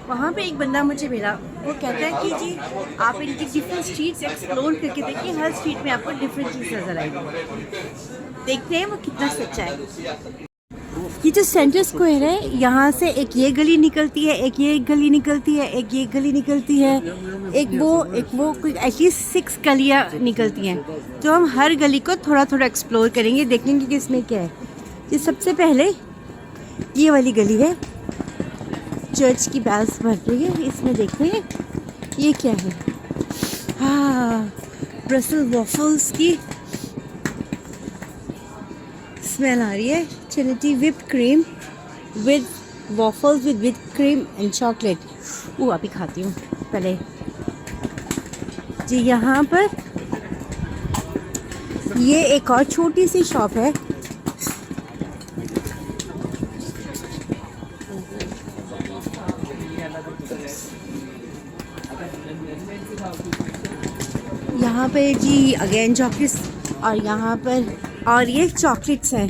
वहाँ पे एक बंदा मुझे मिला, वो कहता है कि जी आप इनकी डिफरेंट स्ट्रीट्स एक्सप्लोर करके देखिए, हर स्ट्रीट में आपको डिफरेंट चीज़ नज़र आएगी। देखते हैं वो कितना सच्चा है। ये जो सेंटर स्क्वायर है, यहाँ से एक ये गली निकलती है, एक ये गली निकलती है, एक ये गली निकलती है, एक वो कोई एटलीस्ट 6 गलियाँ निकलती हैं। तो हम हर गली को थोड़ा थोड़ा एक्सप्लोर करेंगे, देखेंगे कि इसमें क्या है। ये सबसे पहले ये वाली गली है, चर्च की बेल्स भर रही है, इसमें देखते हैं ये क्या है। हाँ, ब्रसल वॉफल्स की स्मेल आ रही है। Trinity whipped cream with waffles with whipped cream and chocolate. वो अभी खाती हूँ पहले जी। यहाँ पर ये एक और छोटी सी शॉप है, यहाँ पे जी अगेन चॉकलेट्स, और यहाँ पर और ये चॉकलेट्स हैं।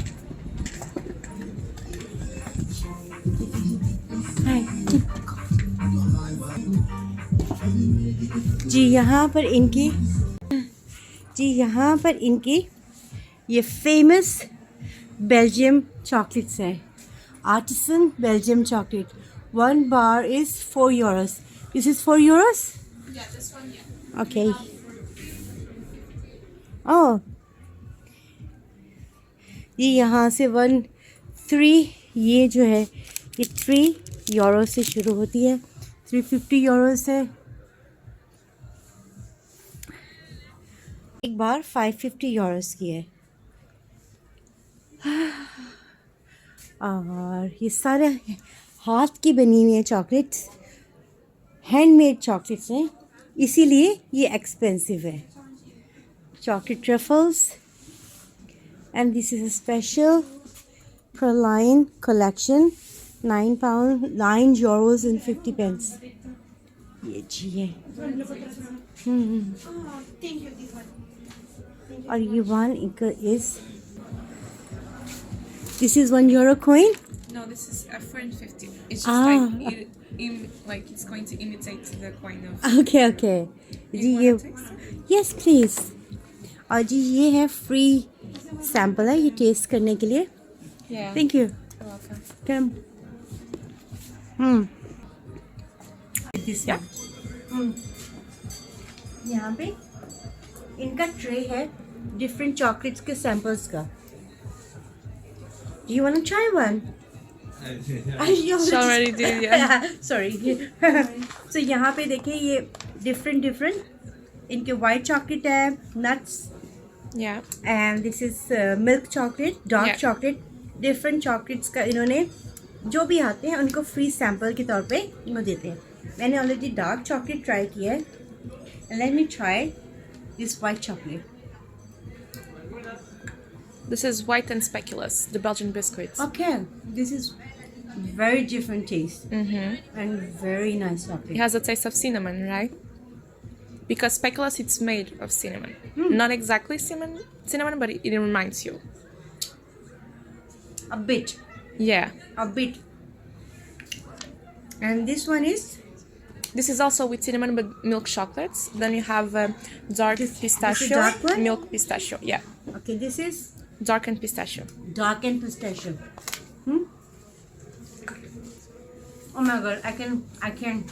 जी यहाँ पर इनकी ये फेमस बेल्जियम चॉकलेट्स हैं, artisan Belgium chocolate. 1 bar is 4 euros. This is 4 euros? Yeah, this one, yeah. Okay. Oh, ये यहाँ से 3 ये जो है ये 3 यूरो से शुरू होती है, 350 यूरो से। एक बार 550 यूरोस की है। और ये सारे हाथ की बनी हुई है चॉकलेट्स, हैंडमेड चॉकलेट्स हैं, इसीलिए ये एक्सपेंसिव है। Chocolate truffles, and this is a special Praline collection, £9 and 50 pence. ये जी है। और ये 1 is, this is €1 coin. No, this is a French 50. It's just like it's going to imitate the coin of. Okay. जी ये, yes please. और जी ये है free sample है, ये टेस्ट करने के लिए। Yeah. Thank you. You're welcome. Come. Yeah. यहाँ पे इनका ट्रे है डिफरेंट चॉकलेट्स के सैम्पल्स का। Do you want to try one? She already did, yeah. Sorry. So यहाँ पे देखिए ये डिफरेंट इनके वाइट चॉकलेट है, nuts, Yeah. And this is milk chocolate, dark Yeah. Chocolate. Different chocolates का इन्होंने जो भी आते हैं उनको फ्री सैम्पल के तौर पे इनको देते हैं। मैंने ऑलरेडी डार्क चॉकलेट ट्राई किया है, and let me try this white chocolate. This is white and speculoos, the Belgian biscuits. Okay, this is very different taste and very nice It chocolate. has a taste of cinnamon, right? Because speculoos, it's made of cinnamon. Not exactly cinnamon, but it reminds you. A bit. Yeah. A bit. And this one is? This is also with cinnamon, but milk chocolates. Then you have dark This is pistachio, the dark one? milk pistachio. Yeah, Okay, this is dark and pistachio. dark and pistachio. Oh my god, I can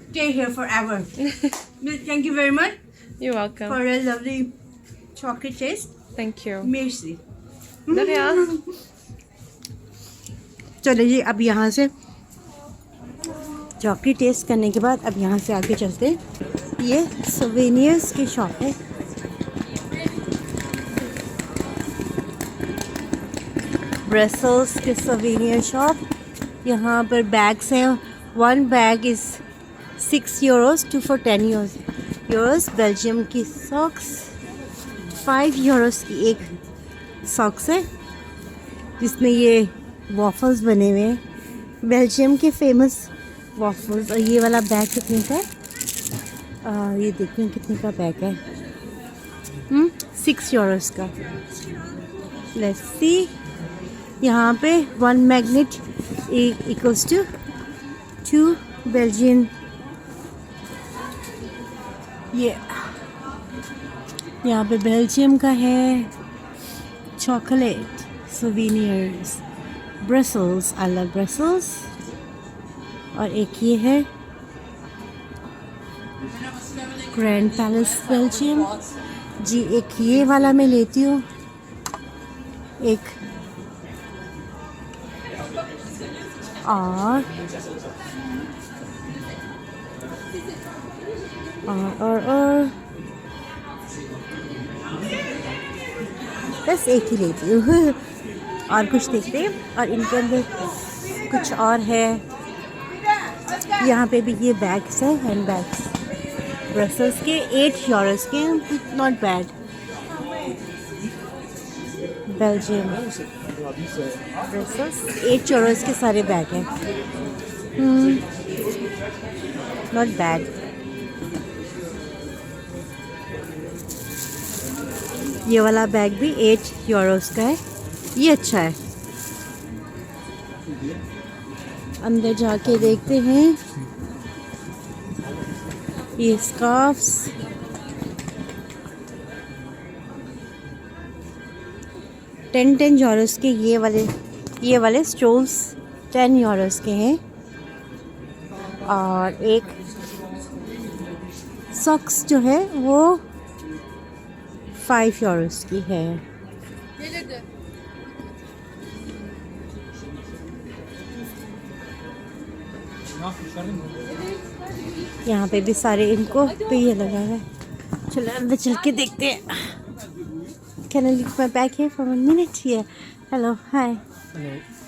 stay here forever. Thank you very much You're welcome. for a lovely chocolate taste. Thank you. Merci. De rien. चलो जी, अब यहाँ से chocolate taste करने के बाद अब यहाँ से आगे चलते हैं। ये सोवेनियर्स की शॉप है। ब्रसल्स के सोवेनियर शॉप। यहाँ पर बैग्स हैं। 1 bag is 6 euros, 2 for 10 euros। Belgium की सॉक्स 5 euros की एक सॉक्स है, जिसमें ये वॉफल्स बने हुए हैं, बेल्जियम के फेमस वॉफल्स। और ये वाला बैग कितने का है? ये देखिए कितने का बैग है। 6 euros का। लेट्स सी, यहाँ पे 1 magnet equals to two Belgian, ये यहाँ पे बेल्जियम का है chocolate souvenirs, Brussels, I love Brussels. और एक ये है ग्रैंड पैलेस बेल्जियम जी। एक ये वाला मैं लेती हूँ, एक और बस एक ही लेती हूँ और कुछ देखते हैं। और इनके अंदर कुछ और है, यहाँ पे भी ये बैग्स है, हैंड बैग्स, ब्रसल्स के 8 यूरोस के, not bad. Belgium Brussels 8 Euros के सारे बैग हैं, नॉट बैड। ये वाला बैग भी 8 यूरोस का है, ये अच्छा है। अंदर जाके देखते हैं, ये स्कार्फ्स, टेन यूरोस के, ये वाले स्टोल्स 10 यूरोस के हैं। और एक सॉक्स जो है वो 5 यूरोस की है। यहाँ पे भी सारे इनको पे ये लगा है। चलो अंदर चल के देखते हैं। Can I leave my bag here for 1 minute? Yeah. Hello, hi.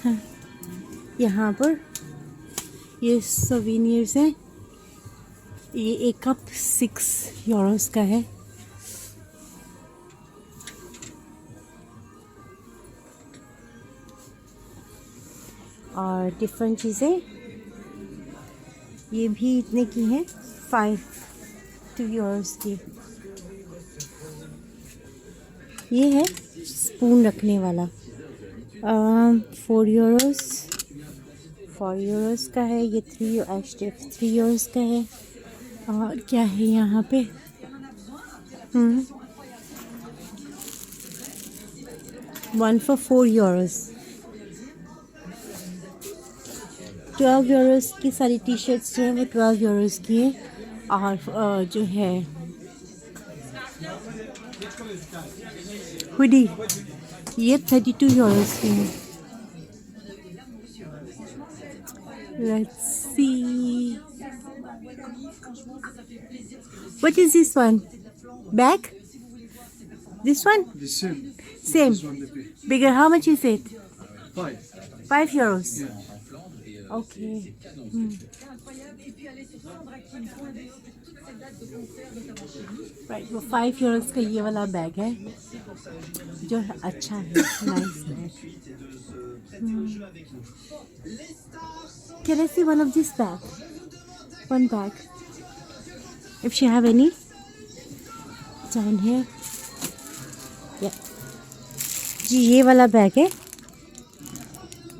हाँ। यहाँ पर ये सोवेनियर्स हैं। ये एक कप 6 यूरोस का है। और डिफरेंट चीज़ें ये भी इतने की हैं, 2 यूरोस की। ये है स्पून रखने वाला, 4 यूरोस का है। ये 3 यूरोस का है। और क्या है यहाँ पे, 1 for 4 यूरोस। 12 यूरोस की सारी टी शर्ट्स जो है वो 12 यूरोस की है। और जो है हुडी, ये 32 यूरोस की है। Let's see, what is this one? Bag? This one? The same. Same. This one they pay. Bigger, how much is it? 5. 5 euros. Okay. Right, वो 5 यूरोस का ये वाला बैग है जो अच्छा है, नाइस है। Can I see one of this bag? One bag. If she have any down here. Yeah. जी ये वाला बैग है,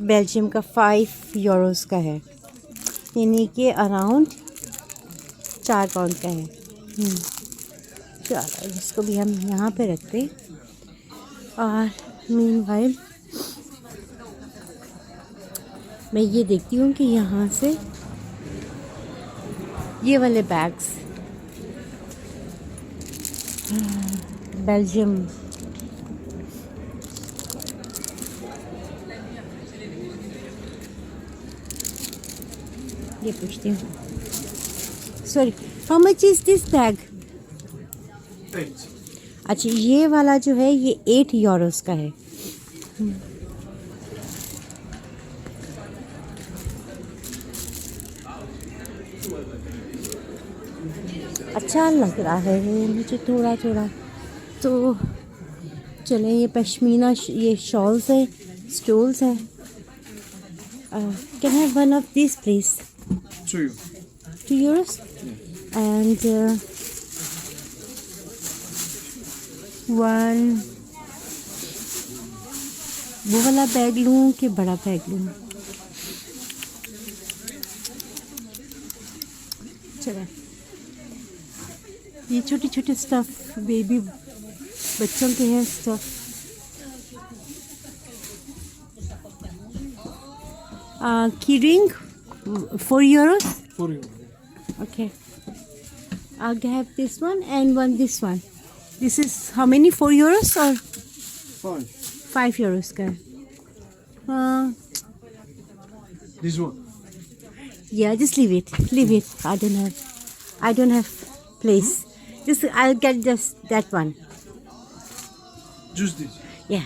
बेल्जियम का 5 यूरोस का है, यानी कि अराउंड 4 पाउंड का है। चलो इसको भी हम यहाँ पे रखते हैं। और मीनवाइल मैं ये देखती हूँ कि यहाँ से ये वाले बैग्स बेल्जियम ये पूछती हूँ। Sorry, how much is this bag? 8. अच्छा ये वाला जो है ये 8 यूरोस का है। अच्छा लग रहा है मुझे थोड़ा थोड़ा। तो चलें, ये पश्मीना ये शॉल्स है, स्टोल्स है। Can have one of this please? 2. 2 euros. And 1 वो वाला बैग लूँ कि बड़ा बैग लूँ? चले, ये छोटे छोटे स्टफ बेबी बच्चों के हैं स्टफ। की ring 4 euros. For you. Okay. I'll have this one and this one. This is how many? 4 euros or 5. 5 euros का? This one. Yeah, just leave it. Leave it. I don't have place. Just I'll get just that one. Just this. Yeah.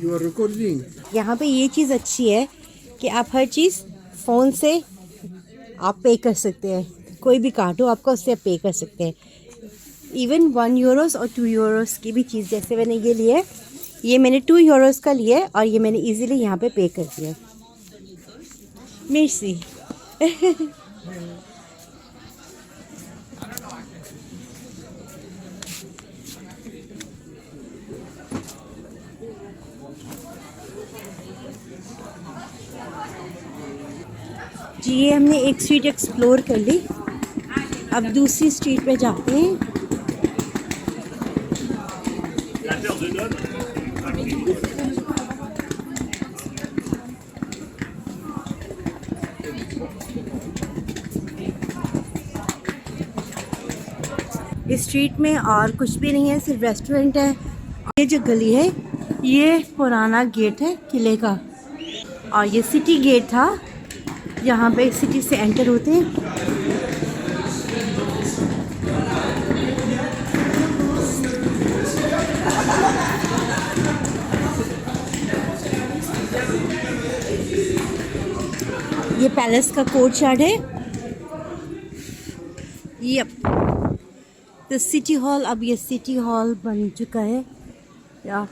You are recording. यहाँ पे ये चीज़ अच्छी है कि आप हर चीज़ phone से आप पे कर सकते हैं। कोई भी कार्ड हो आपका उससे आप पे कर सकते हैं। इवन 1 euros और 2 euros की भी चीज़, जैसे मैंने ये लिया है, ये मैंने 2 euros का लिया है और ये मैंने इजीली यहाँ पे पे कर दिया। मिर्ची जी, ये हमने एक स्ट्रीट एक्सप्लोर कर ली। अब दूसरी स्ट्रीट पे जाते हैं। इस स्ट्रीट में और कुछ भी नहीं है, सिर्फ रेस्टोरेंट है। ये जो गली है ये पुराना गेट है किले का, और ये सिटी गेट था, यहाँ पे सिटी से एंटर होते हैं। ये पैलेस का कोर्टयार्ड है। यप, द सिटी हॉल, अब ये सिटी हॉल बन चुका है। या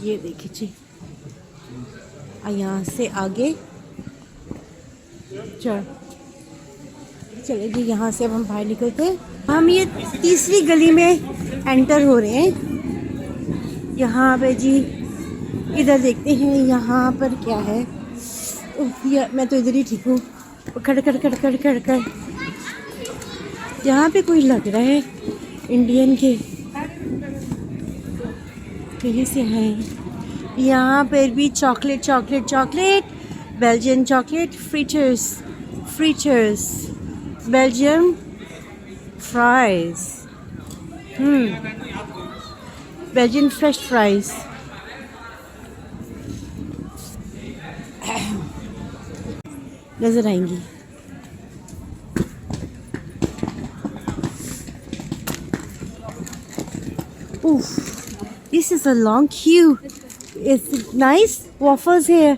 ये देखिए जी, यहाँ से आगे चले जी, यहाँ से अब हम बाहर निकलते हैं। हम ये तीसरी गली में एंटर हो रहे हैं। यहाँ पे जी इधर देखते हैं यहाँ पर क्या है। मैं तो इधर ही ठीक हूँ। खड़ यहाँ पे कोई लग रहा है इंडियन के कहीं से हैं। यहाँ पर भी चॉकलेट, बेल्जियन चॉकलेट, फ्रीचर्स, Belgium fries, Belgian fresh fries. नजर आएंगी। This is a long queue. It's nice. Waffles here.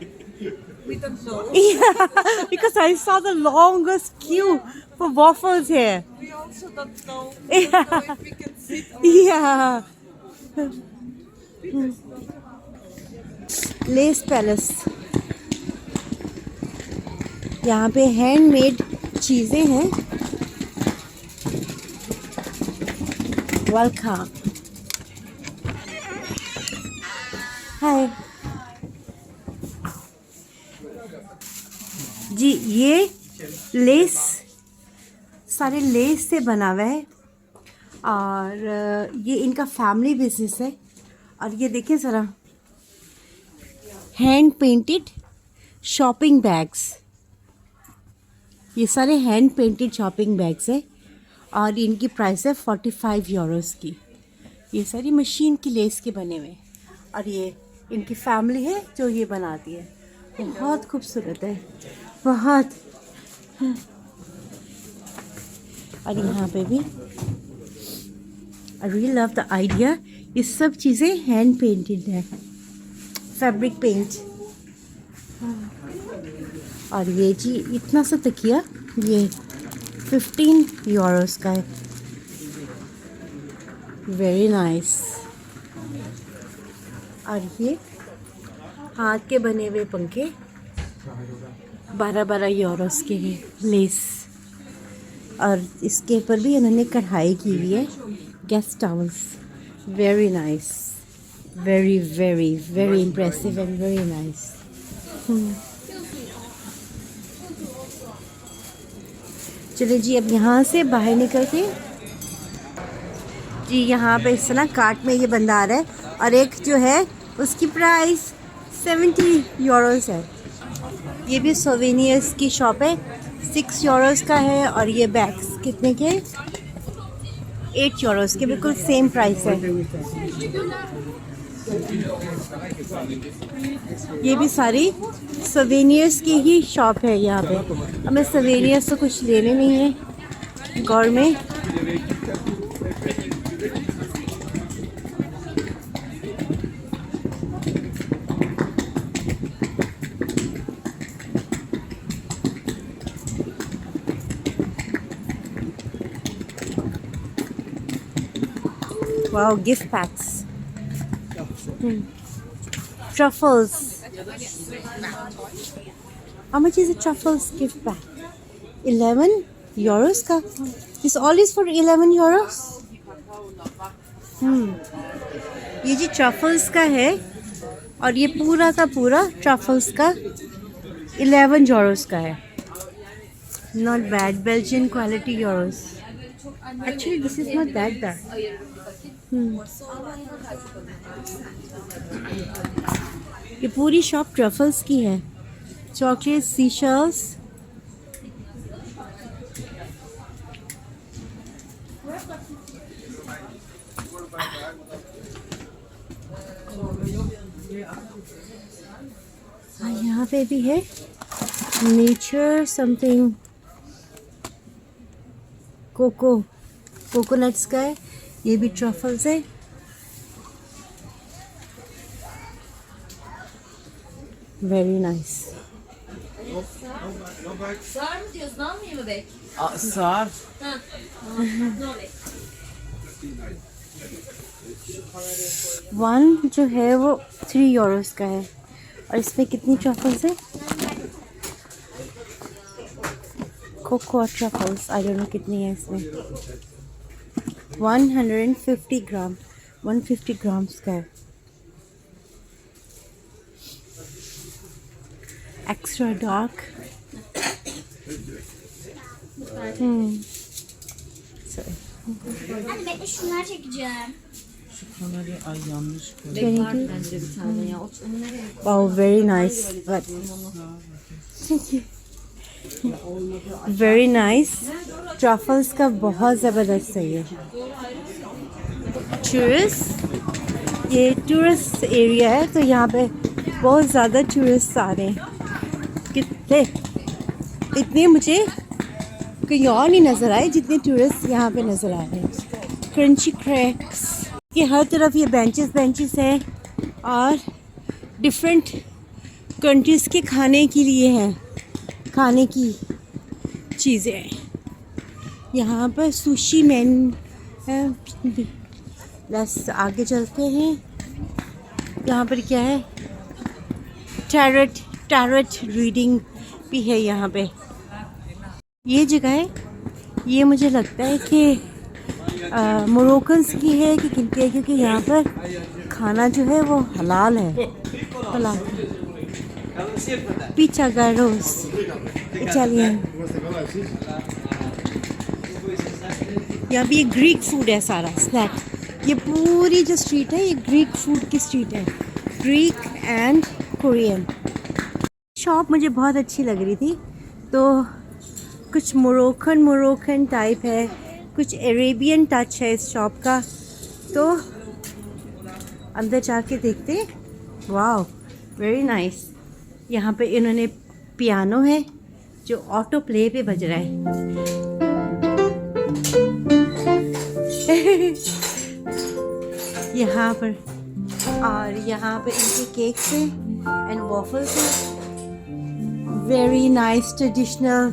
We don't know. Yeah, because I saw the longest queue for waffles here. We also don't know. Yeah. If we can sit or Yeah. Less palace, यहाँ पे handmade चीज़ें हैं। Welcome. हाय जी, ये less सारे less से बना हुआ है और ये इनका फैमिली बिजनेस है। और ये देखिए ज़रा, हैंड पेंटेड शॉपिंग बैग्स, ये सारे हैंड पेंटेड शॉपिंग बैग्स है और इनकी प्राइस है 45 यूरोस की। ये सारी मशीन की लेस के बने हुए और ये इनकी फैमिली है जो ये बनाती है। बहुत खूबसूरत है, बहुत। और यहाँ पे भी I really love the idea, ये सब चीज़ें हैंड पेंटेड है, फैब्रिक पेंट। और ये जी इतना सा तकिया, ये 15 यूरोस का है। Very nice. और ये हाथ के बने हुए पंखे 12-12 यूरोस के हैं, लेस। और इसके ऊपर भी इन्होंने कढ़ाई की हुई है, guest towels, very nice. Very very very impressive and very nice. चलिए जी, अब यहाँ से बाहर निकलते जी। यहाँ पे इस ना कार्ट में ये बंदा आ रहा है और एक जो है उसकी प्राइस 70 यूरोस है। ये भी सोवेनियर्स की शॉप है, 6 यूरोस का है। और ये बैग्स कितने के? 8 यूरोस के, बिल्कुल सेम प्राइस है। ये भी सारी सोवेनियर्स की ही शॉप है यहाँ पे। हमें सोवेनियर्स तो कुछ लेने नहीं है गौर में। Wow, gift packs. Truffles. How much is a truffles gift pack? 11 euros का. This all is for 11 euros. ये जी truffles का है और ये पूरा का पूरा truffles का 11 euros का है. Not bad. Belgian quality euros. Actually, this is not that bad. ये पूरी शॉप ट्रफल्स की है। चॉकलेट, सीशल्स, यहाँ पे भी है नेचर समथिंग, कोकोनट्स का है। ये भी ट्रफल्स है। Very nice. Sar. वन जो है वो 3 यूरोस का है और इसमें कितनी ट्रफल्स है? Cocoa truffles, I don't know कितनी है इसमें। 150 ग्राम, 150 ग्राम्स का है। Extra dark. Anne ben de şunlar çekeceğim. Şunları ay yanlış koydum. Wow, very nice. But thank you. Very nice. Truffles का बहुत ज़बरदस्त है ये। टूरिस्ट, ये टूरिस्ट एरिया है तो यहाँ पे बहुत ज़्यादा टूरिस्ट आ रहे हैं। कितने इतने मुझे कहीं और नहीं नज़र आए जितने टूरिस्ट यहाँ पे नज़र आ रहे हैं। क्रंची क्रैक्स के हर तरफ ये बेंचेस हैं और डिफरेंट कंट्रीज़ के खाने के लिए हैं, खाने की चीज़ें। यहाँ पर सुशी मैन है। बस आगे चलते हैं। यहाँ पर क्या है? टैरोट रीडिंग भी है यहाँ पे। ये जगह है, ये मुझे लगता है कि मोरक्कन्स की है कि किनकी है, क्योंकि यहाँ पर खाना जो है वो हलाल है। हलाल पिज़्ज़ा गारोस इटालियन। यहाँ भी ग्रीक फूड है सारा स्नैक। ये पूरी जो स्ट्रीट है ये ग्रीक फूड की स्ट्रीट है, ग्रीक एंड कोरियन। शॉप मुझे बहुत अच्छी लग रही थी, तो कुछ मोरक्कन टाइप है, कुछ अरेबियन टच है इस शॉप का। तो अंदर जाके देखते। वाह, वेरी नाइस। यहाँ पे इन्होंने पियानो है जो ऑटो प्ले पे बज रहा है। यहाँ पर और यहाँ पर इनके केक्स हैं एंड वॉफल्स हैं। Very nice traditional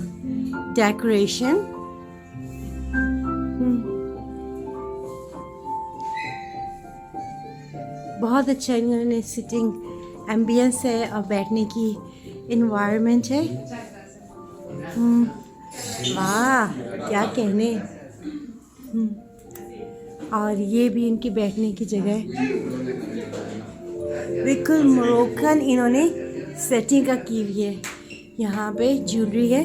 decoration. बहुत अच्छा इन्होंने सिटिंग एम्बियंस है और बैठने की इन्वायरमेंट है। वाह, क्या कहने। और ये भी इनकी बैठने की जगह है। बिल्कुल मोरक्कन इन्होंने सेटिंग का की हुई है। यहाँ पे ज्वेलरी है,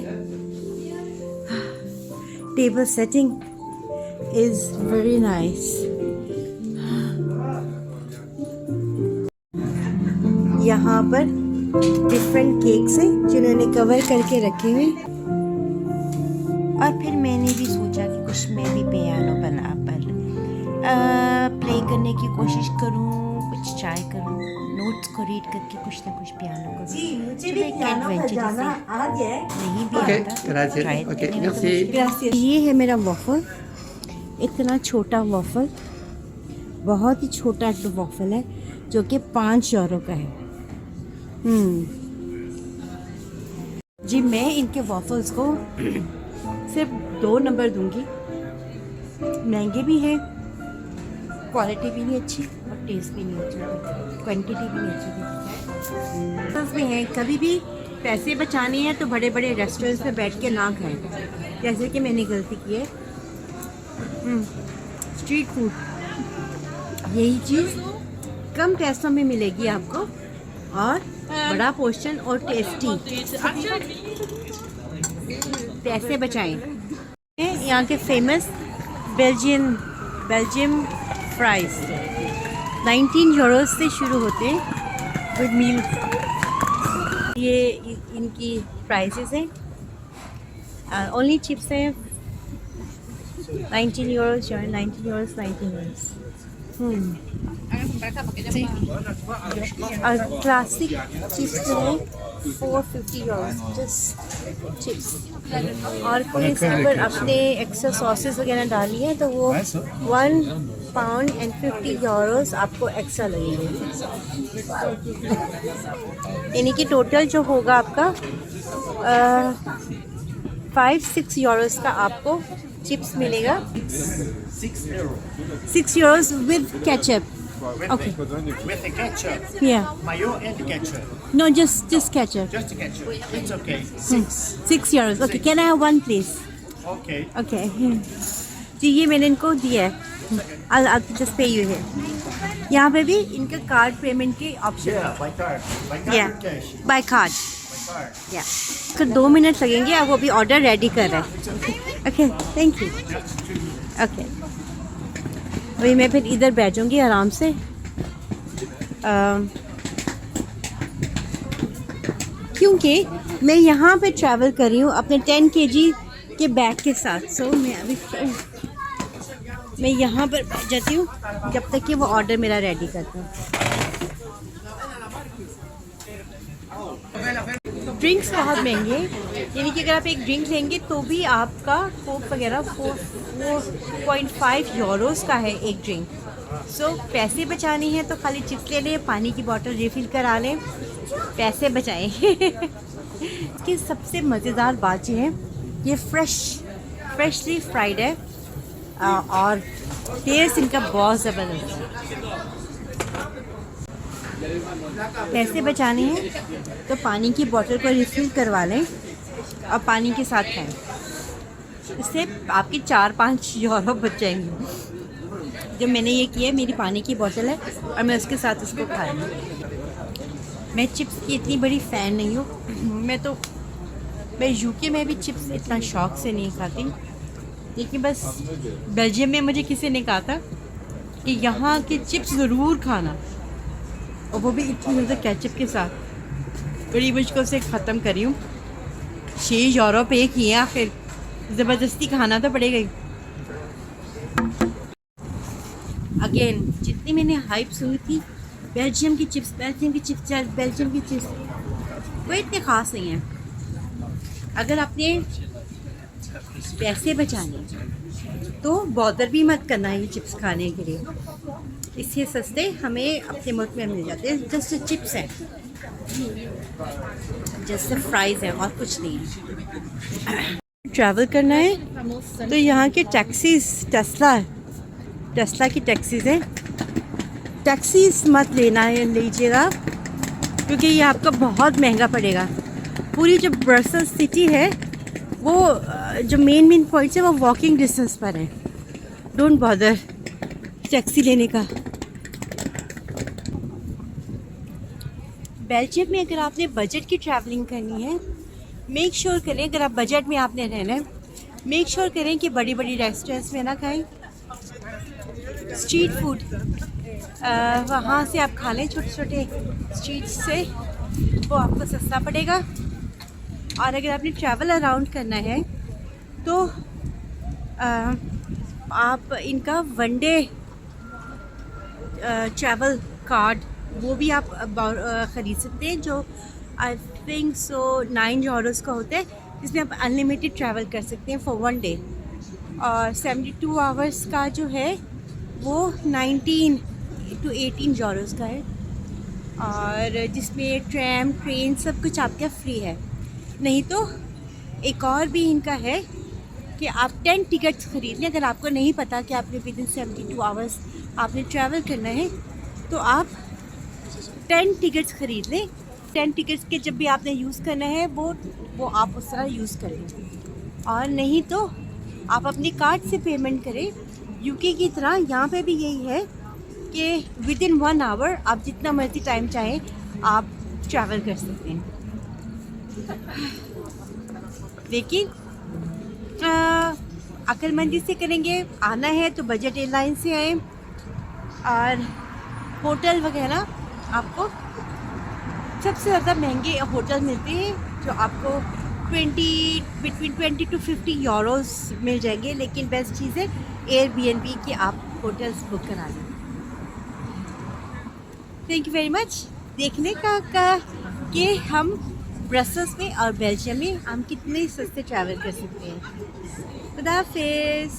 table setting is very nice. यहाँ पर डिफरेंट केक्स हैं जिन्होंने कवर करके रखे हुए। और फिर मैंने भी सोचा कि कुछ मैं भी पियानो बना पर प्ले करने की कोशिश करूँ, कुछ ट्राई करूँ, नोट्स को रीड करके कुछ ना कुछ पियानो करूँ। जी, मुझे भी पियानो बजाना आ गया है। नहीं भी Okay, आता grazie. try Okay, करने का merci. कोशिश। ये है मेरा वॉफल, इतना छोटा वॉफल, बहुत ही छोटा वॉफल है जो कि 5 यूरो का है। जी मैं इनके वॉफल्स को सिर्फ 2 नंबर दूंगी। महंगे भी हैं, क्वालिटी भी नहीं अच्छी और टेस्ट भी नहीं अच्छा, क्वांटिटी भी नहीं अच्छी थी। भी हैं, कभी भी पैसे बचाने हैं तो बड़े बड़े रेस्टोरेंट्स में बैठ के ना खाएं, जैसे कि मैंने गलती की है। स्ट्रीट फूड यही चीज़ कम पैसों में मिलेगी आपको और बड़ा पोर्शन और टेस्टी। पैसे बचाएं। यहाँ के फेमस बेल्जियम फ्राइज 19 यूरोस से शुरू होते हैं विद मील। ये इनकी प्राइसेस हैं, ओनली चिप्स हैं 19 यूरोस, 19 यूरोस, 19 यूरोस। और क्लासिक चिप्स जो है 450 यूरोस जस्ट चिप्स। और कोई इसके ऊपर अपने एक्स्ट्रा सॉसेस वगैरह डाली है तो वो 1 पाउंड एंड 50 यूरोस आपको एक्स्ट्रा लगेंगे। यानी कि टोटल जो होगा आपका 5-6 यूरोस का आपको चिप्स मिलेगा। 6 euros with ketchup. Okay. With the ketchup, Yeah. mayo and ketchup. No, just ketchup. Just the ketchup. It's okay. 6 euros. Okay. Can I have one, please? Okay. Okay. जी ये मैंने इनको दिया है। I'll just pay you here. यहाँ पे भी इनका card payment के option Yeah, by card. By card or cash? By card. By card. या फिर 2 मिनट लगेंगे, अब वो भी ऑर्डर रेडी कर रहे हैं। Okay thank you. ओके अभी मैं फिर इधर बैठूंगी आराम से। क्योंकि मैं यहाँ पे ट्रैवल कर रही हूँ अपने 10 kg के बैग के साथ। सो मैं यहाँ पर बैठ जाती हूँ जब तक कि वो ऑर्डर मेरा रेडी करता है। ड्रिंक्स बहुत महंगे, यानी कि अगर आप एक ड्रिंक लेंगे तो भी आपका कोक वगैरह 4.5 यूरोस का है एक ड्रिंक। सो पैसे बचाने हैं तो खाली चिप्स ले लें, पानी की बोतल रिफ़िल करा लें, पैसे बचाएं। इसकी सबसे मज़ेदार बात ये है ये फ्रेशली फ्राइड है और टेस्ट इनका बहुत ज़बरदस्त है। पैसे बचाने हैं तो पानी की बोतल को रिफ़िल करवा लें और पानी के साथ खाएं, इससे आपके 4-5 यूरो बच जाएंगे। जो मैंने ये किया, मेरी पानी की बोतल है और मैं उसके साथ उसको खा रही हूँ। मैं चिप्स की इतनी बड़ी फ़ैन नहीं हूँ। मैं यूके में भी चिप्स इतना शौक से नहीं खाती, लेकिन बस बेल्जियम में मुझे किसी ने कहा था कि यहाँ के चिप्स ज़रूर खाना, और वो भी इतनी ज़्यादा केचप के साथ। बड़ी मुश्किल से ख़त्म करी हूँ। 6 यूरो पे किए, आखिर ज़बरदस्ती खाना तो पड़ेगा ही। अगेन जितनी मैंने हाइप सुनी थी बेल्जियम की चिप्स, वो इतने ख़ास नहीं है। अगर आपने पैसे बचाने तो बॉदर भी मत करना है ये चिप्स खाने के लिए, इससे सस्ते हमें अपने मुल्क में मिल जाते हैं। जस्ट चिप्स हैं, जस्ट फ्राइज़ हैं और कुछ नहीं है। ट्रैवल करना है तो यहाँ के टैक्सीज़ टेस्ला की टैक्सीज़ हैं। टैक्सीज़ मत लीजिएगा क्योंकि ये आपको बहुत महंगा पड़ेगा। पूरी जो ब्रसेल्स सिटी है वो जो मेन पॉइंट्स है वो वॉकिंग डिस्टेंस पर है। डोंट बॉदर टैक्सी लेने का। बेल्जियम में अगर आपने बजट की ट्रैवलिंग करनी है, मेक श्योर करें, अगर आप बजट में आपने रहना है, मेक श्योर करें कि बड़ी बड़ी रेस्टोरेंट्स में ना खाएं। स्ट्रीट फूड वहाँ से आप खा लें, छोटे छोटे स्ट्रीट से, वो आपको सस्ता पड़ेगा। और अगर आपने ट्रैवल अराउंड करना है तो आप इनका वन डे ट्रैवल कार्ड वो भी आप ख़रीद सकते हैं, जो आई थिंक सो 9 यूरोज़ का होता है, जिसमें आप अनलिमिटेड ट्रैवल कर सकते हैं फॉर वन डे। और 72 आवर्स का जो है वो 19 to 18 यूरोज़ का है, और जिसमें ट्रैम ट्रेन सब कुछ आपका फ्री है। नहीं तो एक और भी इनका है कि आप 10 टिकट्स ख़रीद लें। अगर आपको नहीं पता कि आपने विद इन 72 आवर्स आपने ट्रैवल करना है, तो आप 10 टिकट्स ख़रीद लें। 10 टिकट्स के जब भी आपने यूज़ करना है वो आप उस तरह यूज़ करें। और नहीं तो आप अपने कार्ड से पेमेंट करें। यूके की तरह यहाँ पे भी यही है कि विद इन 1 आवर आप जितना मर्ज़ी टाइम चाहें आप ट्रैवल कर सकते हैं। लेकिन अक्लमंदी से करेंगे। आना है तो बजट एयरलाइन से आए, और होटल वगैरह आपको सबसे ज़्यादा महंगे होटल मिलते हैं, जो आपको बिटवीन 20 to 50 यूरोज़ मिल जाएंगे। लेकिन बेस्ट चीज़ है एयरबीएनबी की आप होटल्स बुक करा लें। थैंक यू वेरी मच देखने का कि हम ब्रसल्स में और बेल्जियम में हम कितने सस्ते ट्रैवल कर सकते हैं। खुदा हाफिज़।